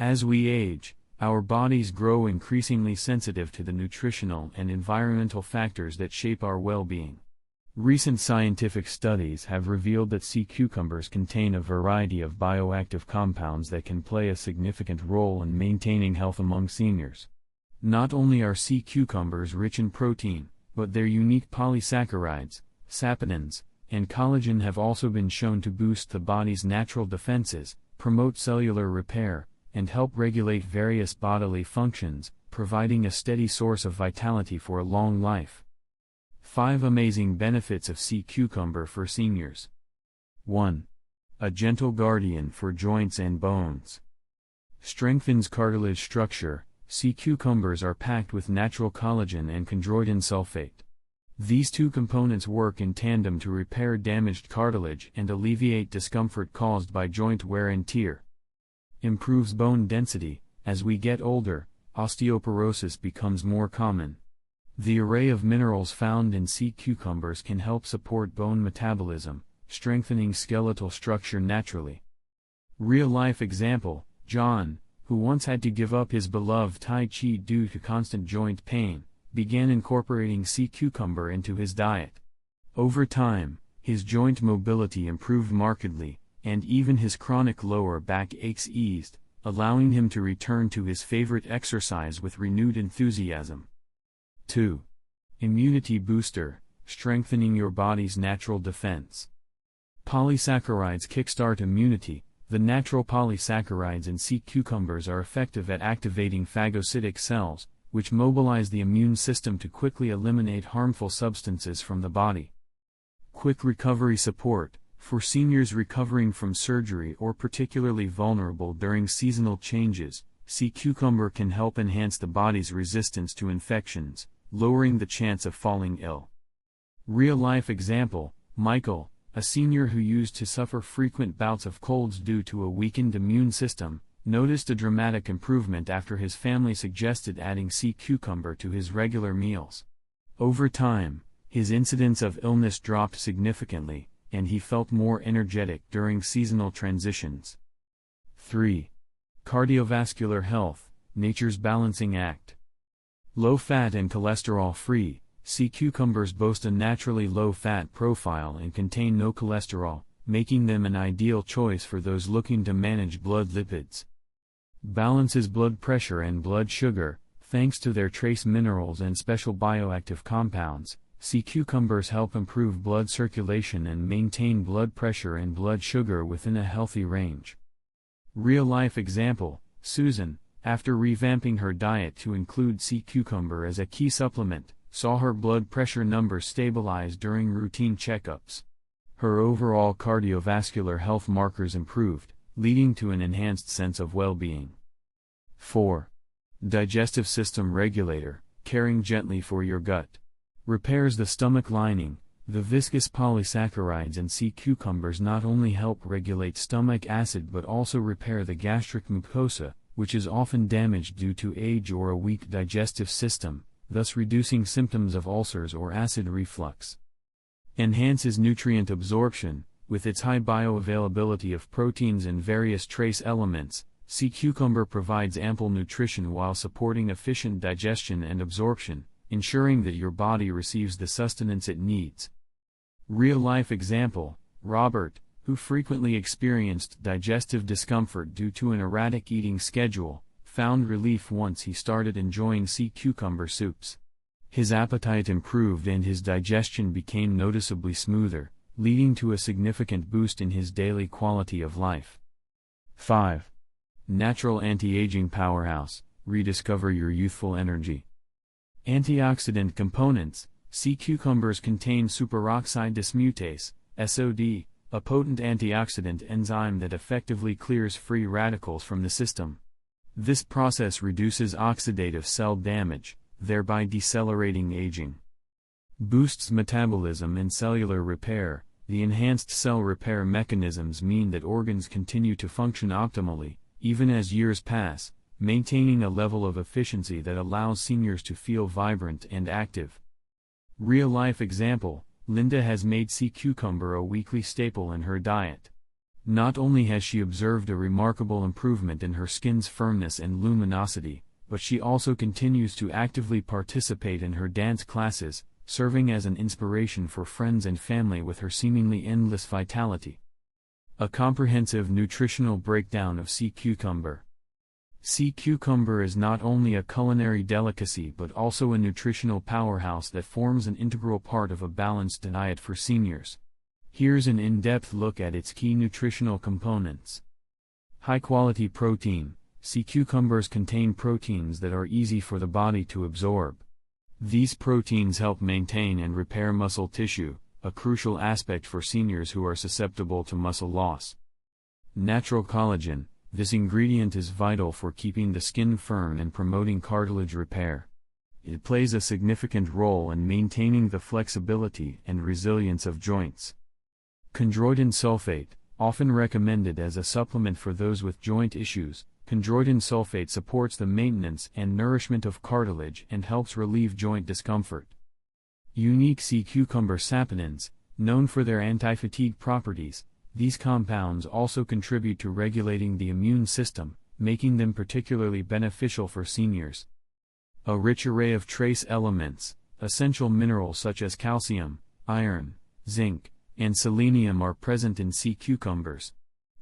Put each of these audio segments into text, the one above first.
As we age, our bodies grow increasingly sensitive to the nutritional and environmental factors that shape our well-being. Recent scientific studies have revealed that sea cucumbers contain a variety of bioactive compounds that can play a significant role in maintaining health among seniors. Not only are sea cucumbers rich in protein, but their unique polysaccharides, saponins, and collagen have also been shown to boost the body's natural defenses, promote cellular repair, and help regulate various bodily functions, providing a steady source of vitality for a long life. 5 amazing benefits of sea cucumber for seniors. 1. A gentle guardian for joints and bones. Strengthens cartilage structure. Sea cucumbers are packed with natural collagen and chondroitin sulfate. These two components work in tandem to repair damaged cartilage and alleviate discomfort caused by joint wear and tear. Improves bone density. As we get older, osteoporosis becomes more common. The array of minerals found in sea cucumbers can help support bone metabolism, strengthening skeletal structure naturally. Real-life example, John, who once had to give up his beloved Tai Chi due to constant joint pain, began incorporating sea cucumber into his diet. Over time, his joint mobility improved markedly, and even his chronic lower back aches eased, allowing him to return to his favorite exercise with renewed enthusiasm. 2. Immunity booster, strengthening your body's natural defense. Polysaccharides kickstart immunity. The natural polysaccharides in sea cucumbers are effective at activating phagocytic cells, which mobilize the immune system to quickly eliminate harmful substances from the body. Quick recovery support. For seniors recovering from surgery or particularly vulnerable during seasonal changes, sea cucumber can help enhance the body's resistance to infections, lowering the chance of falling ill. Real-life example, Michael, a senior who used to suffer frequent bouts of colds due to a weakened immune system, noticed a dramatic improvement after his family suggested adding sea cucumber to his regular meals. Over time, his incidence of illness dropped significantly, and he felt more energetic during seasonal transitions. 3. Cardiovascular health, nature's balancing act. Low-fat and cholesterol-free, sea cucumbers boast a naturally low-fat profile and contain no cholesterol, making them an ideal choice for those looking to manage blood lipids. Balances blood pressure and blood sugar. Thanks to their trace minerals and special bioactive compounds, sea cucumbers help improve blood circulation and maintain blood pressure and blood sugar within a healthy range. Real-life example, Susan, after revamping her diet to include sea cucumber as a key supplement, saw her blood pressure numbers stabilize during routine checkups. Her overall cardiovascular health markers improved, leading to an enhanced sense of well-being. 4. Digestive system regulator, caring gently for your gut. Repairs the stomach lining. The viscous polysaccharides in sea cucumbers not only help regulate stomach acid but also repair the gastric mucosa, which is often damaged due to age or a weak digestive system, thus reducing symptoms of ulcers or acid reflux. Enhances nutrient absorption. With its high bioavailability of proteins and various trace elements, sea cucumber provides ample nutrition while supporting efficient digestion and absorption, ensuring that your body receives the sustenance it needs. Real-life example, Robert, who frequently experienced digestive discomfort due to an erratic eating schedule, found relief once he started enjoying sea cucumber soups. His appetite improved and his digestion became noticeably smoother, leading to a significant boost in his daily quality of life. 5. Natural anti-aging powerhouse, rediscover your youthful energy. Antioxidant components. Sea cucumbers contain superoxide dismutase, SOD, a potent antioxidant enzyme that effectively clears free radicals from the system. This process reduces oxidative cell damage, thereby decelerating aging. Boosts metabolism and cellular repair. The enhanced cell repair mechanisms mean that organs continue to function optimally, even as years pass, maintaining a level of efficiency that allows seniors to feel vibrant and active. Real-life example, Linda has made sea cucumber a weekly staple in her diet. Not only has she observed a remarkable improvement in her skin's firmness and luminosity, but she also continues to actively participate in her dance classes, serving as an inspiration for friends and family with her seemingly endless vitality. A comprehensive nutritional breakdown of sea cucumber. Sea cucumber is not only a culinary delicacy but also a nutritional powerhouse that forms an integral part of a balanced diet for seniors. Here's an in-depth look at its key nutritional components. High-quality protein. Sea cucumbers contain proteins that are easy for the body to absorb. These proteins help maintain and repair muscle tissue, a crucial aspect for seniors who are susceptible to muscle loss. Natural collagen. This ingredient is vital for keeping the skin firm and promoting cartilage repair. It plays a significant role in maintaining the flexibility and resilience of joints. Chondroitin sulfate, often recommended as a supplement for those with joint issues, chondroitin sulfate supports the maintenance and nourishment of cartilage and helps relieve joint discomfort. Unique sea cucumber saponins, known for their anti-fatigue properties, these compounds also contribute to regulating the immune system, making them particularly beneficial for seniors. A rich array of trace elements, essential minerals such as calcium, iron, zinc, and selenium are present in sea cucumbers.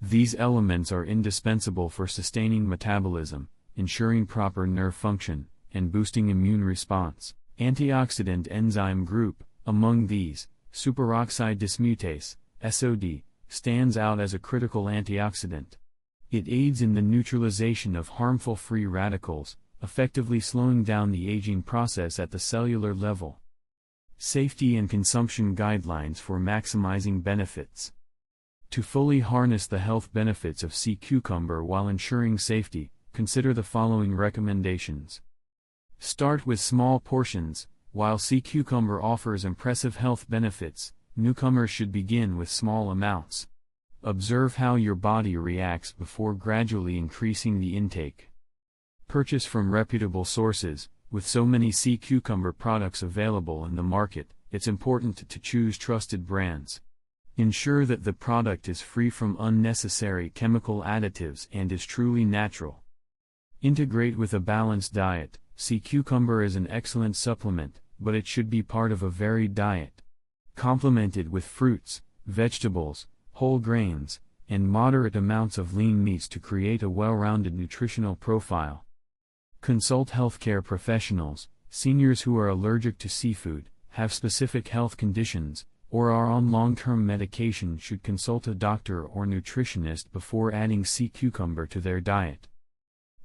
These elements are indispensable for sustaining metabolism, ensuring proper nerve function, and boosting immune response. Antioxidant enzyme group. Among these, superoxide dismutase, SOD, stands out as a critical antioxidant. It aids in the neutralization of harmful free radicals, effectively slowing down the aging process at the cellular level. Safety and consumption guidelines for maximizing benefits. To fully harness the health benefits of sea cucumber while ensuring safety, consider the following recommendations. Start with small portions. While sea cucumber offers impressive health benefits, newcomers should begin with small amounts. Observe how your body reacts before gradually increasing the intake. Purchase from reputable sources. With so many sea cucumber products available in the market, it's important to choose trusted brands. Ensure that the product is free from unnecessary chemical additives and is truly natural. Integrate with a balanced diet. Sea cucumber is an excellent supplement, but it should be part of a varied diet. Complemented with fruits, vegetables, whole grains, and moderate amounts of lean meats to create a well-rounded nutritional profile. Consult healthcare professionals. Seniors who are allergic to seafood, have specific health conditions, or are on long-term medication should consult a doctor or nutritionist before adding sea cucumber to their diet.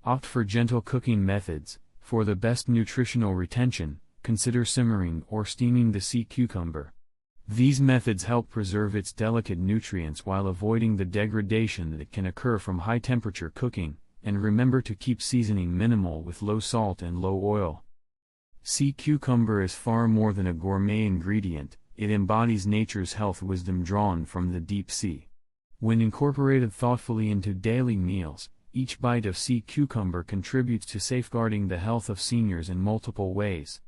Opt for gentle cooking methods. For the best nutritional retention, consider simmering or steaming the sea cucumber. These methods help preserve its delicate nutrients while avoiding the degradation that can occur from high-temperature cooking, and remember to keep seasoning minimal with low salt and low oil. Sea cucumber is far more than a gourmet ingredient, it embodies nature's health wisdom drawn from the deep sea. When incorporated thoughtfully into daily meals, each bite of sea cucumber contributes to safeguarding the health of seniors in multiple ways.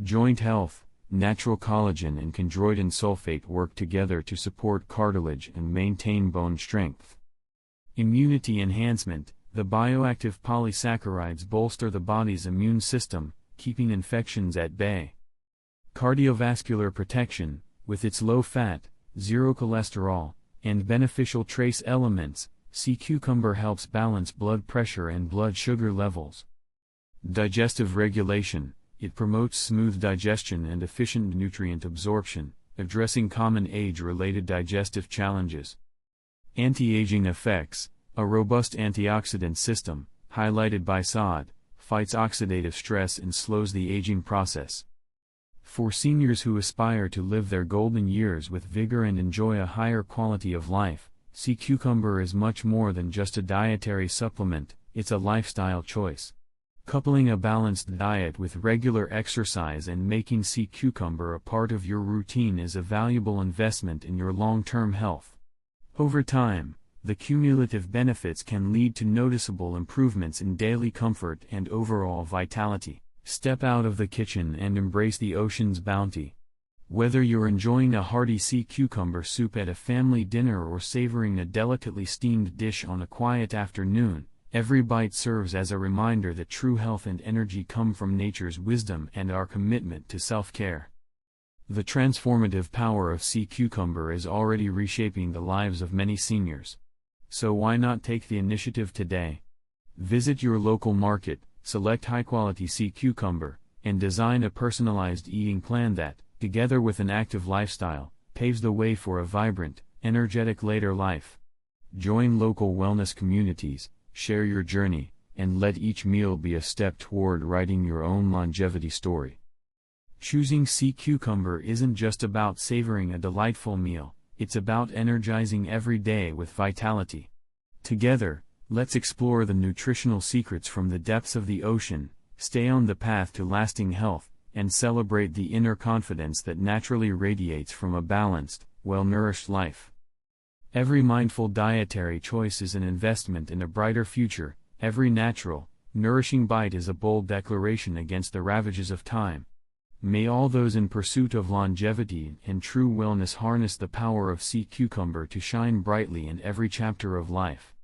Joint health. Natural collagen and chondroitin sulfate work together to support cartilage and maintain bone strength. Immunity enhancement. The bioactive polysaccharides bolster the body's immune system, keeping infections at bay. Cardiovascular protection. With its low fat, zero cholesterol, and beneficial trace elements, sea cucumber helps balance blood pressure and blood sugar levels. Digestive regulation. It promotes smooth digestion and efficient nutrient absorption, addressing common age-related digestive challenges. Anti-aging effects. A robust antioxidant system, highlighted by SOD, fights oxidative stress and slows the aging process. For seniors who aspire to live their golden years with vigor and enjoy a higher quality of life, sea cucumber is much more than just a dietary supplement, it's a lifestyle choice. Coupling a balanced diet with regular exercise and making sea cucumber a part of your routine is a valuable investment in your long-term health. Over time, the cumulative benefits can lead to noticeable improvements in daily comfort and overall vitality. Step out of the kitchen and embrace the ocean's bounty. Whether you're enjoying a hearty sea cucumber soup at a family dinner or savoring a delicately steamed dish on a quiet afternoon, every bite serves as a reminder that true health and energy come from nature's wisdom and our commitment to self-care. The transformative power of sea cucumber is already reshaping the lives of many seniors. So why not take the initiative today? Visit your local market, select high-quality sea cucumber, and design a personalized eating plan that, together with an active lifestyle, paves the way for a vibrant, energetic later life. Join local wellness communities, share your journey, and let each meal be a step toward writing your own longevity story. Choosing sea cucumber isn't just about savoring a delightful meal, it's about energizing every day with vitality. Together, let's explore the nutritional secrets from the depths of the ocean, stay on the path to lasting health, and celebrate the inner confidence that naturally radiates from a balanced, well-nourished life. Every mindful dietary choice is an investment in a brighter future. Every natural, nourishing bite is a bold declaration against the ravages of time. May all those in pursuit of longevity and true wellness harness the power of sea cucumber to shine brightly in every chapter of life.